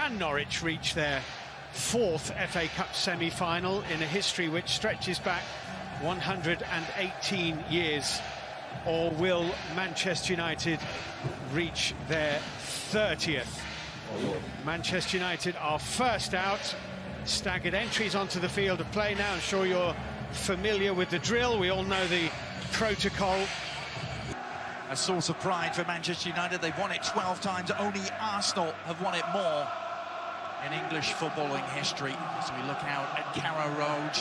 Can Norwich reach their fourth FA Cup semi-final in a history which stretches back 118 years? Or will Manchester United reach their 30th? Manchester United are first out. Staggered entries onto the field of play now. I'm sure you're familiar with the drill. We all know the protocol. A source of pride for Manchester United. They've won it 12 times. Only Arsenal have won it more in English footballing history. As we look out at Carrow Road,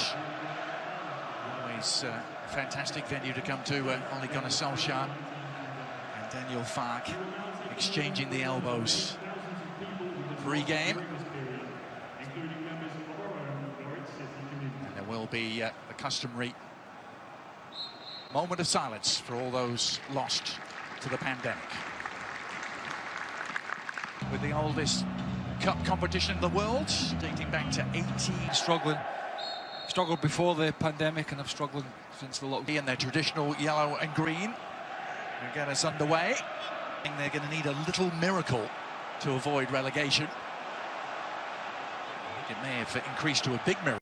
always a fantastic venue to come to. Ole Gunnar Solskjaer and Daniel Fark exchanging the elbows pre-game. And there will be the customary moment of silence for all those lost to the pandemic. With the oldest cup competition in the world, dating back to 18. Struggled before the pandemic and have struggled since the lockdown. In their traditional yellow and green to get us underway. They're going to need a little miracle to avoid relegation. I think it may have increased to a big miracle.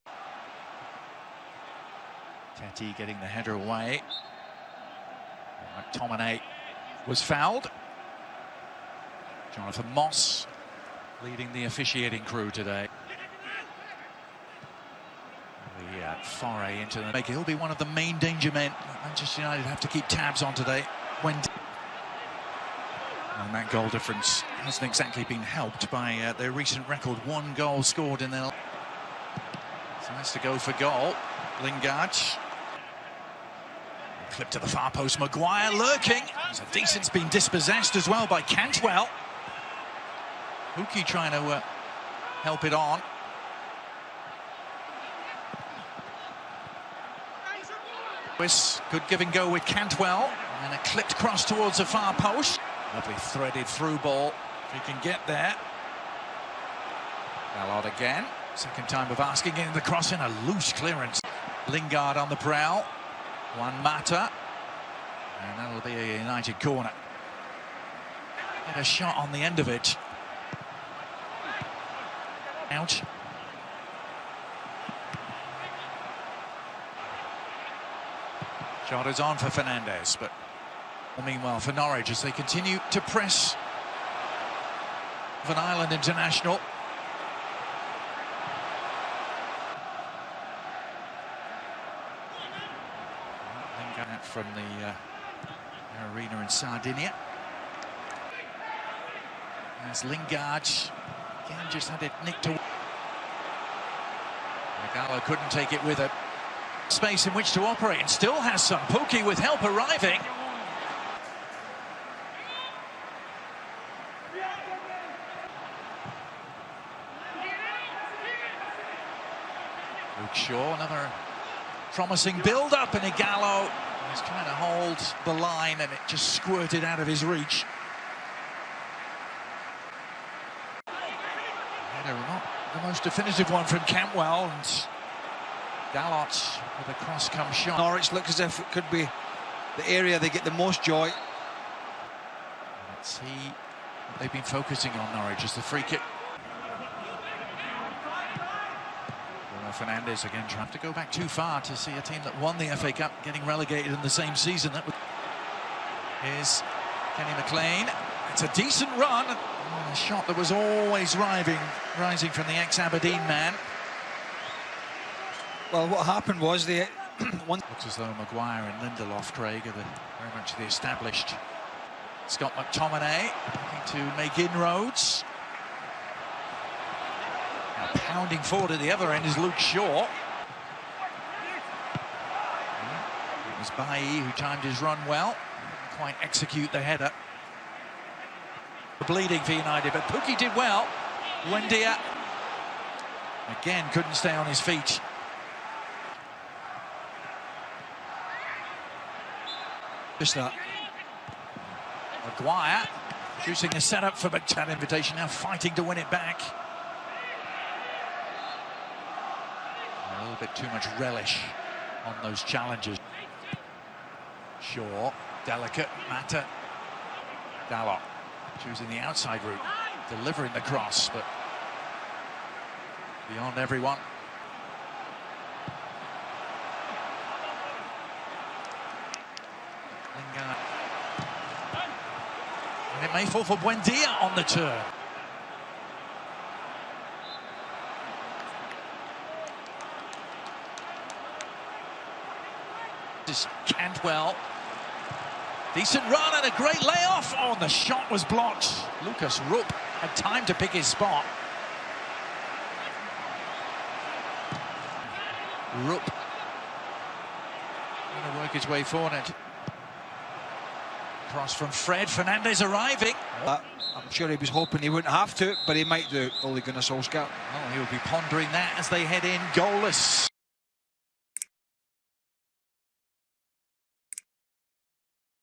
Teti getting the header away. McTominay was fouled. Jonathan Moss leading the officiating crew today. The foray into the make. He'll be one of the main danger men Manchester United have to keep tabs on today. And that goal difference hasn't exactly been helped by their recent record. 1 goal scored in their... So has to go for goal. Lingard. Clip to the far post. Maguire lurking. It's a decent... been dispossessed as well by Cantwell. Pukki trying to help it on. Good give and go with Cantwell. And a clipped cross towards the far post. Lovely threaded through ball. If he can get there. Ballard again. Second time of asking in the cross in a loose clearance. Lingard on the prowl. Juan Mata. And that'll be a United corner. Get a shot on the end of it. Out. Shot is on for Fernandez, but meanwhile for Norwich as they continue to press Van Island International. Lingard from the arena in Sardinia. As Lingard again just had it nicked away. Gallo couldn't take it with it. Space in which to operate and still has some. Pukki with help arriving. Luke Shaw, another promising build-up, and Igalo is trying to hold the line and it just squirted out of his reach. Not the most definitive one from Cantwell, and Dalot with a cross-come shot. Norwich looks as if it could be the area they get the most joy. Let's see what they've been focusing on, Norwich, as the free kick. Bruno Fernandes again trying to go back too far to see a team that won the FA Cup getting relegated in the same season. Here's Kenny McLean. It's a decent run. A shot that was always rising from the ex-Aberdeen man. Well, what happened was the looks as though Maguire and Lindelof, Craig, are very much the established. Scott McTominay looking to make inroads. Now pounding forward at the other end is Luke Shaw. It was Bailly who timed his run well. Didn't quite execute the header. Bleeding for United, but Pukki did well. Wendia again couldn't stay on his feet. Just that. Maguire choosing a setup for that invitation, now fighting to win it back. A little bit too much relish on those challenges. Shaw, delicate, Mata, Dalot choosing the outside route, delivering the cross, but beyond everyone. Lingard. And it may fall for Buendia on the turn. This is Cantwell. Decent run and a great layoff. Oh, and the shot was blocked. Lucas Rupp had time to pick his spot. Rupp going to work his way forward. Cross from Fred. Fernandez arriving. I'm sure he was hoping he wouldn't have to, but he might do. Ole Gunnar Solskjaer. Oh, he will be pondering that as they head in goalless.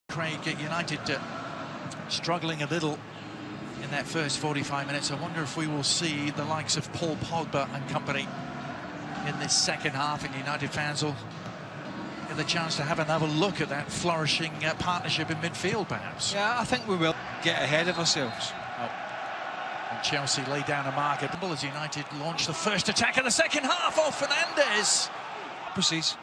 Craig, United struggling a little in that first 45 minutes. I wonder if we will see the likes of Paul Pogba and company in this second half, and United fans will get the chance to have another look at that flourishing partnership in midfield, perhaps. Yeah, I think we will get ahead of ourselves. And Chelsea lay down a mark as United launch the first attack of the second half. Oh, Fernandez! Proceeds.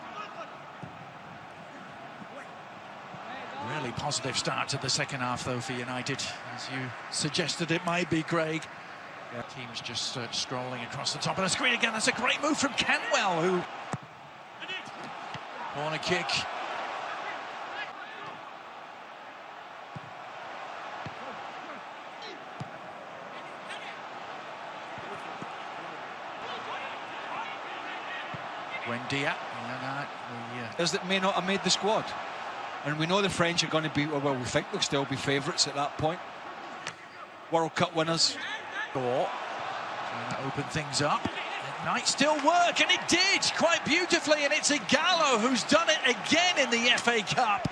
Really positive start to the second half, though, for United, as you suggested it might be, Craig. Yeah. Team's just strolling across the top of the screen again. That's a great move from Cantwell, who... Corner kick. Buendia. That may not have made the squad. And we know the French are going to be, well, we think they'll still be favourites at that point. World Cup winners. Trying to open things up. It might still work, and it did quite beautifully, and it's Igalo who's done it again in the FA Cup.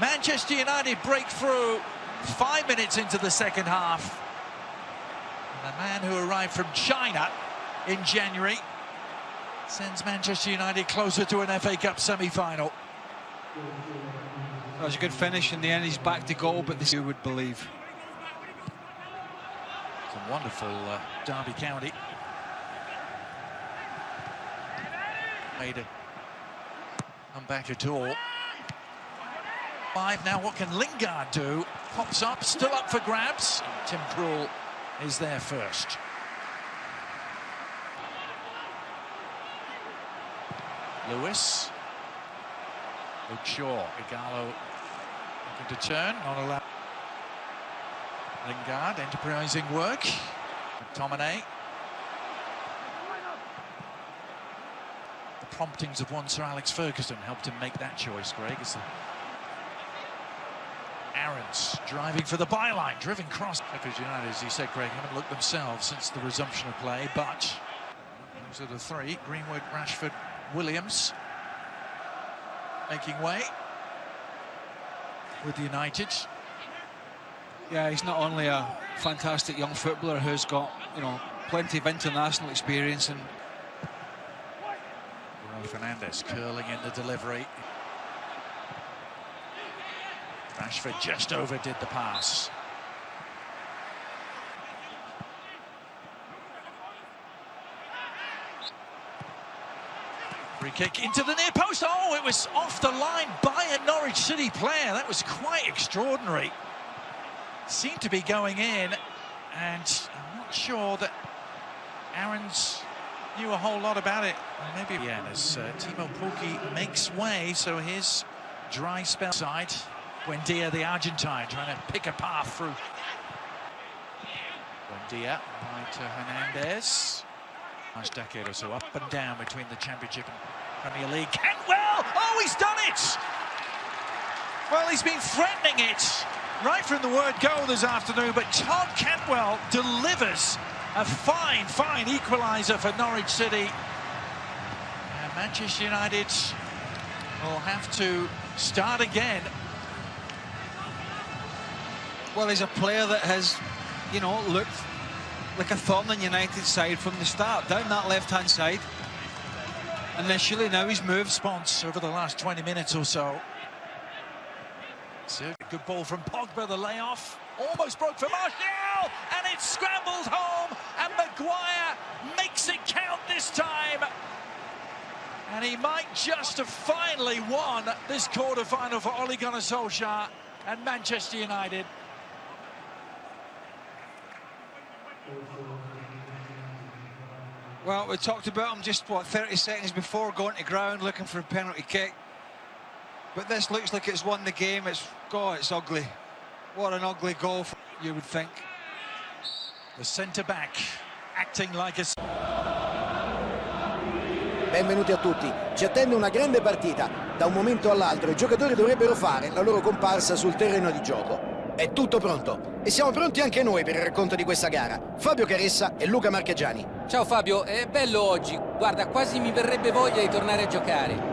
Manchester United break through 5 minutes into the second half. And the man who arrived from China in January sends Manchester United closer to an FA Cup semi-final. That was a good finish. In the end, he's back to goal, but this you would believe. Some wonderful Derby County. Made it come back at all. 5 now. What can Lingard do? Pops up, still up for grabs. Tim Krul is there first. Lewis. Luke Shaw. Igalo looking to turn, not allowed. Lingard, enterprising work. McTominay. The promptings of one Sir Alex Ferguson helped him make that choice, Greg. Aarons driving for the byline, driven cross. Sheffield United, as you said, Greg, haven't looked themselves since the resumption of play, but those are the three. Greenwood, Rashford, Williams making way with United. Yeah, he's not only a fantastic young footballer who's got, you know, plenty of international experience, and Fernandez curling in the delivery. Rashford just overdid the pass. Free kick into the near post. Oh, it was off the line by a Norwich City player. That was quite extraordinary. Seemed to be going in, and I'm not sure that Aarons knew a whole lot about it. Maybe yeah, as Timo Pukki makes way, so his dry spell side. Buendia, the Argentine, trying to pick a path through. Buendia, right to Hernandez. Last decade or so, up and down between the Championship and Premier League. Cantwell! Oh, he's done it! Well, he's been threatening it right from the word go this afternoon, but Todd Cantwell delivers a fine equaliser for Norwich City. And Manchester United will have to start again. well, he's a player that has, you know, looked like a thorn on United's side from the start, down that left-hand side. Initially, now he's moved. Response over the last 20 minutes or so. Good ball from Pogba, the layoff. Almost broke for Martial, and it's scrambled home, and Maguire makes it count this time. And he might just have finally won this quarter-final for Ole Gunnar Solskjaer and Manchester United. Well, we talked about him just, what, 30 seconds before going to ground looking for a penalty kick. But this looks like it's won the game. It's ugly. What an ugly goal, you would think. The centre-back acting like a... Benvenuti a tutti. Ci attende una grande partita. Da un momento all'altro i giocatori dovrebbero fare la loro comparsa sul terreno di gioco. È tutto pronto. E siamo pronti anche noi per il racconto di questa gara. Fabio Caressa e Luca Marchegiani. Ciao Fabio, è bello oggi. Guarda, quasi mi verrebbe voglia di tornare a giocare.